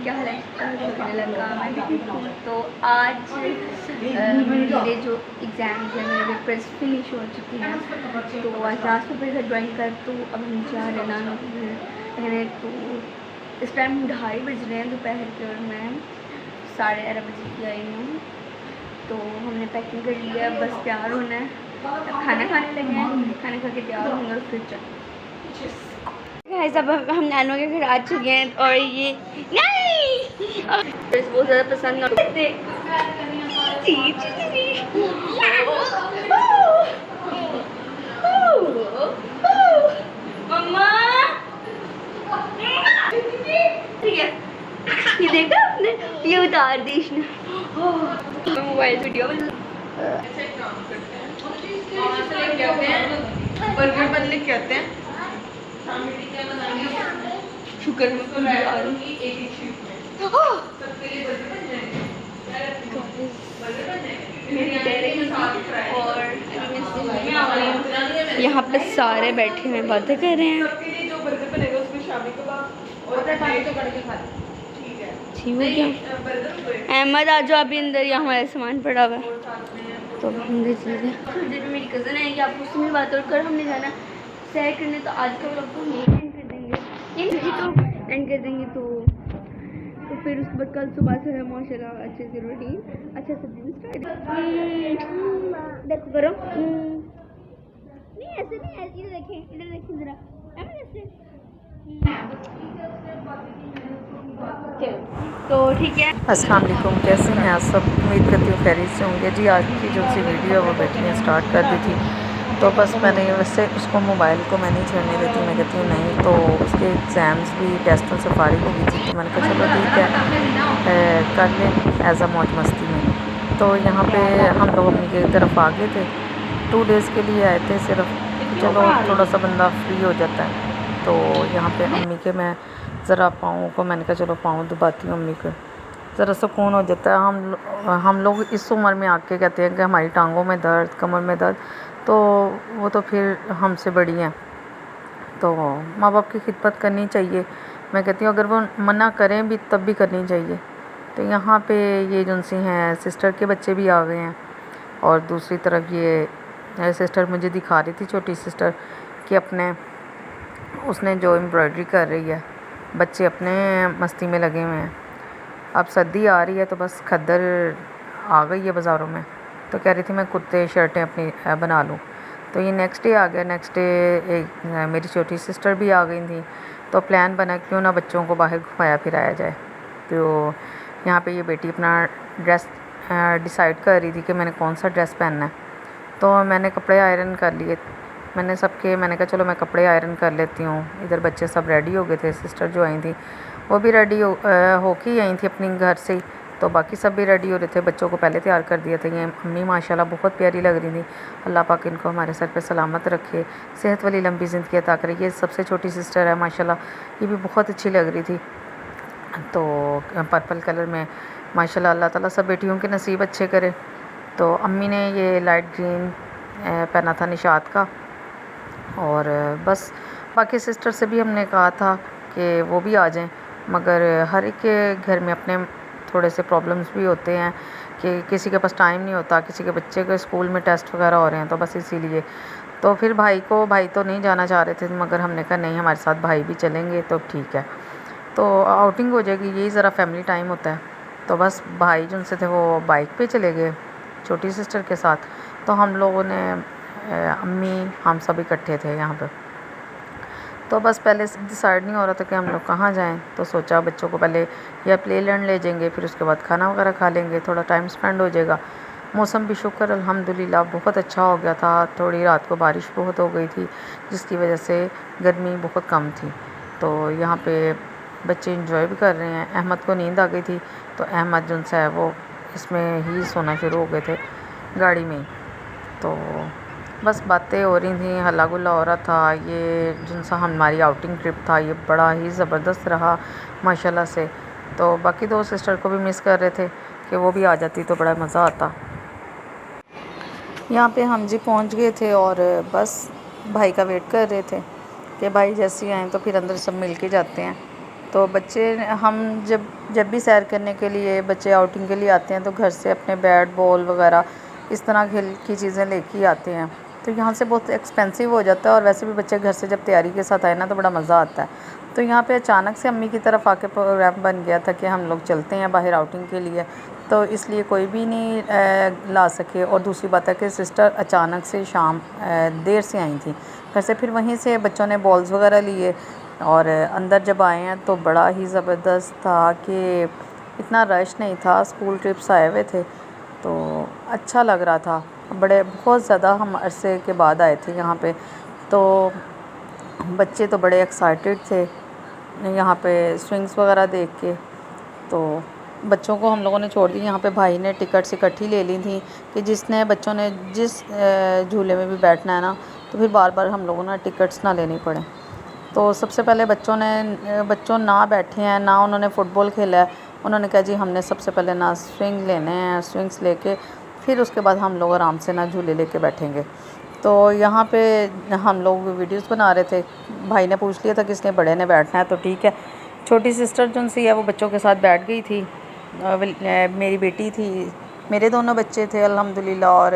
کیا حال ہے؟ لگا میں بھی ٹھیک ہوں. تو آج میرے جو ایگزامز ہیں میرے پیپرز فنش ہو چکی ہیں. تو آج لاسٹ پیپر تھا ڈرائنگ کا. تو اب ہم جا رہے نانا پہلے. تو اس ٹائم 2:30 بج رہے ہیں دوپہر کے اور میں 11:30 بجے کی آئی ہوں. تو ہم نے پیکنگ کر لیا، بس تیار ہونا ہے. کھانا کھانے لگے ہیں، کھانا کھا کے تیار ہوں گے اور پھر سب ہم نانوں کے گھر آ چکے ہیں. اور یہ نہیں بہت زیادہ پسند مما ٹھیک ہے. یہ دیکھا آپ نے، یہ اتار دی اس نے موبائل ویڈیو برگر بننے کہتے ہیں. شکر اور یہاں پہ سارے بیٹھے ہوئے باتیں کر رہے ہیں. احمد آ جاؤ ابھی اندر، یہاں ہمارا سامان پڑا ہوا ہے. تو ہندی چیزیں میری کزن ہے، یہ آپ اس میں بات اور کر ہم نے جانا سیر کرنے. تو آج کا وقت تو ہم یہی اینڈ کر دیں گے، یہی تو اینڈ کر دیں گے. تو پھر اس کے بعد کل صبح سے ماشاء اللہ اچھے سے روٹین اچھا سے دن اسٹارٹ. دیکھو کرو نہیں ایسے نہیں، ادھر دیکھیں ذرا ایسے. تو ٹھیک ہے. السلام علیکم، کیسے ہیں آپ سب؟ امید کرتی ہوں خیریت سے ہوں گے. جی آج کی جو سی ویڈیو ہے وہ بیٹی نے اسٹارٹ کر دی تھی. تو بس میں نے ویسے اس کو موبائل کو میں نہیں چھیڑنے دیتی، میں کہتی ہوں نہیں. تو اس کے ایگزامس بھی ٹیسٹوں سے فارغ ہو گئی تھی. تو میں نے کہا چلو ٹھیک ہے کر لیں ایز اے موج مستی میں. تو یہاں پہ ہم لوگ امی کی طرف آ گئے تھے. 2 days کے لیے آئے تھے صرف. چلو تھوڑا سا بندہ فری ہو جاتا ہے. تو یہاں پہ امی کے میں ذرا پاؤں کو میں نے کہا چلو پاؤں دباتی ہوں امی کو، ذرا سکون ہو جاتا ہے. ہم لوگ اس عمر میں آ کے کہتے ہیں کہ ہماری ٹانگوں میں درد، کمر میں درد. تو وہ تو پھر ہم سے بڑی ہیں. تو ماں باپ کی خدمت کرنی چاہیے. میں کہتی ہوں اگر وہ منع کریں بھی تب بھی کرنی چاہیے. تو یہاں پہ یہ جو سی ہیں سسٹر کے بچے بھی آ گئے ہیں. اور دوسری طرف یہ سسٹر مجھے دکھا رہی تھی، چھوٹی سسٹر، کہ اپنے اس نے جو امبرائڈری کر رہی ہے. بچے اپنے مستی میں لگے ہوئے ہیں. اب سردی آ رہی ہے تو بس کھدر آ گئی ہے بازاروں میں. تو کہہ رہی تھی میں کرتے شرٹیں اپنی بنا لوں. تو یہ نیکسٹ ڈے آ گیا. نیکسٹ ڈے ایک میری چھوٹی سسٹر بھی آ گئی تھیں. تو پلان بنا کیوں نہ بچوں کو باہر گھمایا پھرایا جائے. تو یہاں پہ یہ بیٹی اپنا ڈریس ڈیسائیڈ کر رہی تھی کہ میں نے کون سا ڈریس پہننا ہے. تو میں نے کپڑے آئرن کر لیے. میں نے کہا چلو میں کپڑے آئرن کر لیتی ہوں. ادھر بچے سب ریڈی ہو گئے تھے. سسٹر جو آئی تھیں وہ بھی ریڈی ہو کے ہی آئی تھیں اپنی گھر سے ہی. تو باقی سب بھی ریڈی ہو رہے تھے. بچوں کو پہلے تیار کر دیا تھا. یہ امی ماشاءاللہ بہت پیاری لگ رہی تھیں. اللہ پاک ان کو ہمارے سر پہ سلامت رکھے، صحت والی لمبی زندگی عطا کرے. یہ سب سے چھوٹی سسٹر ہے ماشاءاللہ، یہ بھی بہت اچھی لگ رہی تھی. تو پرپل کلر میں ماشاءاللہ. اللہ تعالیٰ سب بیٹیوں کے نصیب اچھے کرے. تو امی نے یہ لائٹ گرین پہنا تھا نشاط کا. اور بس باقی سسٹر سے بھی ہم نے کہا تھا کہ وہ بھی آ جائیں، مگر ہر ایک کے گھر میں اپنے تھوڑے سے پرابلمس بھی ہوتے ہیں کہ کسی کے پاس ٹائم نہیں ہوتا، کسی کے بچے کے اسکول میں ٹیسٹ وغیرہ ہو رہے ہیں. تو بس اسی لیے تو پھر بھائی تو نہیں جانا چاہ رہے تھے، مگر ہم نے کہا نہیں ہمارے ساتھ بھائی بھی چلیں گے تو ٹھیک ہے. تو آؤٹنگ ہو جائے گی، یہی ذرا فیملی ٹائم ہوتا ہے. تو بس بھائی جو ان سے تھے وہ بائک پہ چلے گئے چھوٹی سسٹر کے ساتھ. تو ہم لوگوں نے امی ہم سب اکٹھے تھے یہاں پہ. تو بس پہلے سے ڈیسائیڈ نہیں ہو رہا تھا کہ ہم لوگ کہاں جائیں. تو سوچا بچوں کو پہلے یا پلے لینڈ لے جائیں گے، پھر اس کے بعد کھانا وغیرہ کھا لیں گے، تھوڑا ٹائم اسپینڈ ہو جائے گا. موسم بھی شکر الحمدللہ بہت اچھا ہو گیا تھا. تھوڑی رات کو بارش بہت ہو گئی تھی جس کی وجہ سے گرمی بہت کم تھی. تو یہاں پہ بچے انجوائے بھی کر رہے ہیں. احمد کو نیند آ گئی تھی تو احمد جن سے ہے وہ اس میں ہی سونا شروع ہو گئے تھے گاڑی میں. تو بس باتیں ہو رہی تھیں، ہلا گلا ہو رہا تھا. یہ جن سا ہماری آؤٹنگ ٹرپ تھا یہ بڑا ہی زبردست رہا ماشاءاللہ سے. تو باقی 2 سسٹر کو بھی مس کر رہے تھے کہ وہ بھی آ جاتی تو بڑا مزہ آتا. یہاں پہ ہم جی پہنچ گئے تھے اور بس بھائی کا ویٹ کر رہے تھے کہ بھائی جیسے ہی آئیں تو پھر اندر سب مل کے جاتے ہیں. تو بچے ہم جب بھی سیر کرنے کے لیے بچے آؤٹنگ کے لیے آتے ہیں تو گھر سے اپنے بیٹ بال وغیرہ اس طرح کھیل کی چیزیں لے کے ہی آتے ہیں، تو یہاں سے بہت ایکسپینسو ہو جاتا ہے، اور ویسے بھی بچے گھر سے جب تیاری کے ساتھ آئے نا تو بڑا مزہ آتا ہے۔ تو یہاں پہ اچانک سے امی کی طرف آ کے پروگرام بن گیا تھا کہ ہم لوگ چلتے ہیں باہر آؤٹنگ کے لیے، تو اس لیے کوئی بھی نہیں لا سکے، اور دوسری بات ہے کہ سسٹر اچانک سے شام دیر سے آئی تھیں گھر سے، پھر وہیں سے بچوں نے بالز وغیرہ لیے، اور اندر جب آئے ہیں تو بڑا ہی زبردست تھا کہ اتنا رش نہیں تھا، اسکول ٹرپس آئے ہوئے تھے تو اچھا لگ رہا تھا، بہت زیادہ ہم عرصے کے بعد آئے تھے یہاں پہ، تو بچے تو بڑے ایکسائٹیڈ تھے یہاں پہ سوئنگس وغیرہ دیکھ کے۔ تو بچوں کو ہم لوگوں نے چھوڑ دی، یہاں پہ بھائی نے ٹکٹس اکٹھی لے لی تھیں کہ بچوں نے جس جھولے میں بھی بیٹھنا ہے نا، تو پھر بار بار ہم لوگوں نے ٹکٹس نہ لینی پڑیں۔ تو سب سے پہلے بچوں نہ بیٹھے ہیں، نہ انہوں نے فٹ بال کھیلا ہے، انہوں نے کہا جی ہم نے سب سے پہلے نہ سوئنگ لینے ہیں، سوئنگس لے کے پھر اس کے بعد ہم لوگ آرام سے نہ جھولے لے کے بیٹھیں گے۔ تو یہاں پہ ہم لوگ ویڈیوز بنا رہے تھے، بھائی نے پوچھ لیا تھا کس نے بڑے نے بیٹھنا ہے، تو ٹھیک ہے، چھوٹی سسٹر جو سی ہے وہ بچوں کے ساتھ بیٹھ گئی تھی، میری بیٹی تھی، میرے دونوں بچے تھے الحمدللہ، اور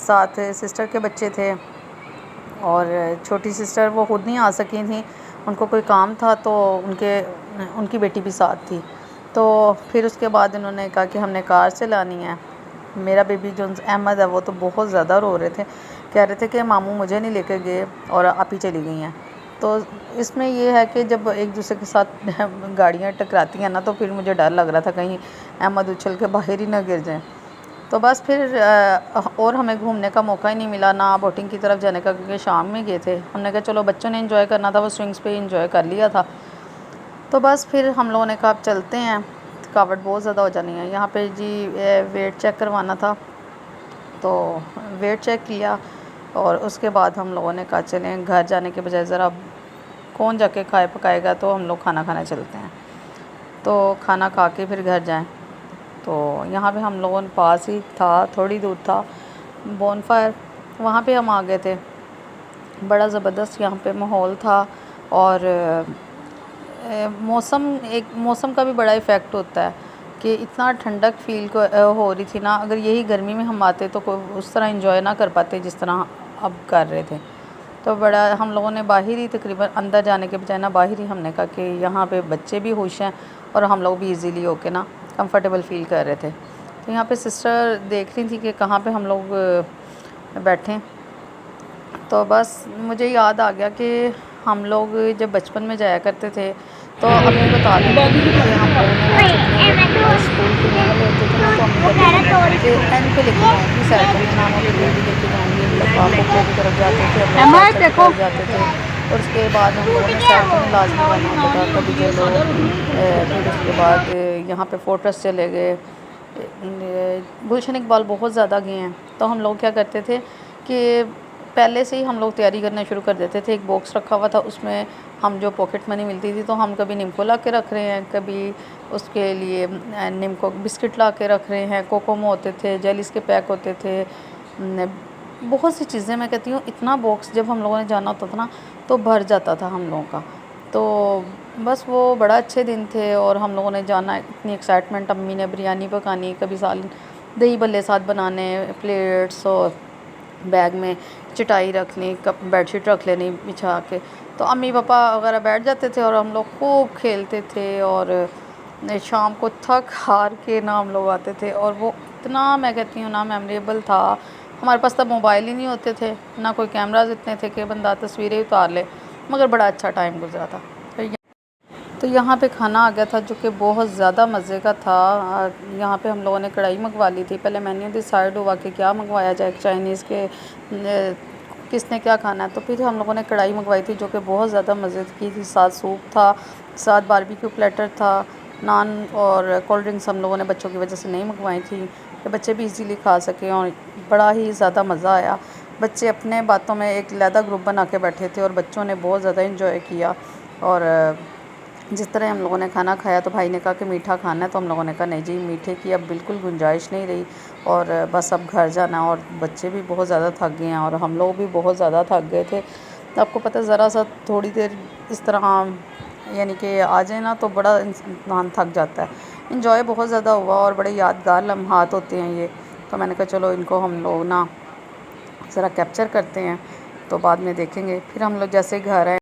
ساتھ سسٹر کے بچے تھے، اور چھوٹی سسٹر وہ خود نہیں آ سکی تھیں، ان کو کوئی کام تھا، تو ان کی بیٹی بھی ساتھ تھی۔ تو پھر اس کے بعد انہوں نے کہا کہ ہم نے کار سے لانی ہے۔ میرا بیبی جو احمد ہے وہ تو بہت زیادہ رو رہے تھے، کہہ رہے تھے کہ ماموں مجھے نہیں لے کے گئے اور آپ ہی چلی گئی ہیں۔ تو اس میں یہ ہے کہ جب ایک دوسرے کے ساتھ گاڑیاں ٹکراتی ہیں نا تو پھر مجھے ڈر لگ رہا تھا کہیں احمد اچھل کے باہر ہی نہ گر جائیں۔ تو بس پھر اور ہمیں گھومنے کا موقع ہی نہیں ملا، نہ بوٹنگ کی طرف جانے کا، کیونکہ شام میں گئے تھے، ہم نے کہا چلو بچوں نے انجوائے کرنا تھا، وہ سوئنگس پہ انجوائے کر لیا تھا۔ تو بس پھر ہم لوگوں نے کہا اب چلتے ہیں، تھکاوٹ بہت زیادہ ہو جانی ہے۔ یہاں پہ جی ویٹ چیک کروانا تھا، تو ویٹ چیک کیا، اور اس کے بعد ہم لوگوں نے کہا چلیں گھر جانے کے بجائے ذرا کون جا کے کھائے پکائے گا، تو ہم لوگ کھانا کھانے چلتے ہیں، تو کھانا کھا کے پھر گھر جائیں۔ تو یہاں پہ ہم لوگوں نے پاس ہی تھا، تھوڑی دور تھا بون فائر، وہاں پہ ہم آ گئے تھے، بڑا زبردست یہاں پہ ماحول تھا، اور موسم کا بھی بڑا ایفیکٹ ہوتا ہے کہ اتنا ٹھنڈک فیل ہو رہی تھی نا، اگر یہی گرمی میں ہم آتے تو اس طرح انجوائے نہ کر پاتے جس طرح اب کر رہے تھے۔ تو بڑا ہم لوگوں نے باہر ہی تقریباً اندر جانے کے بجائے نا باہر ہی ہم نے کہا کہ یہاں پہ بچے بھی خوش ہیں اور ہم لوگ بھی ایزیلی ہو کے نا کمفرٹیبل فیل کر رہے تھے۔ تو یہاں پہ سسٹر دیکھ رہی تھی کہ کہاں پہ ہم لوگ بیٹھیں، تو بس مجھے یاد آ گیا کہ ہم لوگ جب بچپن میں جایا کرتے تھے تو امی بتا دیتی تھی کہ ہم لوگوں نے نا چھٹیوں میں اسکول کھلنے والے ہوتے تھے نا، تو امی کہتے تھے کہ اینڈ پہ لے کے جاؤں گی سیر کرنے، نانوں کے لیے بھی لے کے جاؤں گی، ایک دفعہ پھپھو کی طرف جاتے تھے ہم لوگ چاچا کی طرف جاتے تھے، اور اس کے بعد ہم لوگوں نے سیر تو لازمی جانا ہوتا تھا، کبھی چلو پھر اس کے بعد یہاں پہ فورٹرس چلے گئے، گلشن اقبال بہت زیادہ گئے ہیں۔ تو ہم لوگ کیا کرتے تھے کہ پہلے سے ہی ہم لوگ تیاری کرنا شروع کر دیتے تھے، ایک باکس رکھا ہوا تھا، اس میں ہم جو پاکٹ منی ملتی تھی تو ہم کبھی نمکو لا کے رکھ رہے ہیں، کبھی اس کے لیے نمکو بسکٹ لا کے رکھ رہے ہیں، کوکومو ہوتے تھے، جیلیز کے پیک ہوتے تھے، بہت سی چیزیں، میں کہتی ہوں اتنا باکس جب ہم لوگوں نے جانا ہوتا تھا نا تو بھر جاتا تھا ہم لوگوں کا۔ تو بس وہ بڑا اچھے دن تھے، اور ہم لوگوں نے جانا، اتنی ایکسائٹمنٹ، امی نے بریانی پکانی، کبھی دہی بلے ساتھ بنانے، پلیٹس، اور بیگ میں چٹائی رکھنی، بیڈ شیٹ رکھ لینی بچھا کے، تو امی پاپا وغیرہ بیٹھ جاتے تھے اور ہم لوگ خوب کھیلتے تھے، اور شام کو تھک ہار کے نا ہم لوگ آتے تھے، اور وہ اتنا میں کہتی ہوں نا میموریبل تھا۔ ہمارے پاس تب موبائل ہی نہیں ہوتے تھے، نہ کوئی کیمراز اتنے تھے کہ بندہ تصویریں اتار لے، مگر بڑا اچھا ٹائم گزرا تھا۔ تو یہاں پہ کھانا آ گیا تھا جو کہ بہت زیادہ مزے کا تھا۔ یہاں پہ ہم لوگوں نے کڑھائی منگوا لی تھی، پہلے میں نے ڈیسائیڈ ہوا کہ کیا منگوایا جائے، چائنیز کے کس نے کیا کھانا ہے، تو پھر ہم لوگوں نے کڑھائی منگوائی تھی جو کہ بہت زیادہ مزے کی تھی، ساتھ سوپ تھا، ساتھ باربیکیو پلیٹر تھا، نان اور کولڈ ڈرنکس ہم لوگوں نے بچوں کی وجہ سے نہیں منگوائی تھی کہ بچے بھی ایزیلی کھا سکیں، اور بڑا ہی زیادہ مزہ آیا۔ بچے اپنے باتوں میں ایک علیحدہ گروپ بنا کے بیٹھے تھے، اور بچوں نے بہت زیادہ انجوائے کیا، اور جس طرح ہم لوگوں نے کھانا کھایا تو بھائی نے کہا کہ میٹھا کھانا ہے، تو ہم لوگوں نے کہا نہیں جی میٹھے کی اب بالکل گنجائش نہیں رہی، اور بس اب گھر جانا، اور بچے بھی بہت زیادہ تھک گئے ہیں اور ہم لوگ بھی بہت زیادہ تھک گئے تھے۔ آپ کو پتہ ذرا سا تھوڑی دیر اس طرح یعنی کہ آ جائیں نا تو بڑا انسان تھک جاتا ہے. انجوائے بہت زیادہ ہوا اور بڑے یادگار لمحات ہوتے ہیں یہ. تو میں نے کہا چلو ان کو ہم لوگ نا ذرا کیپچر کرتے ہیں, تو بعد میں دیکھیں گے. پھر ہم لوگ جیسے گھر آئے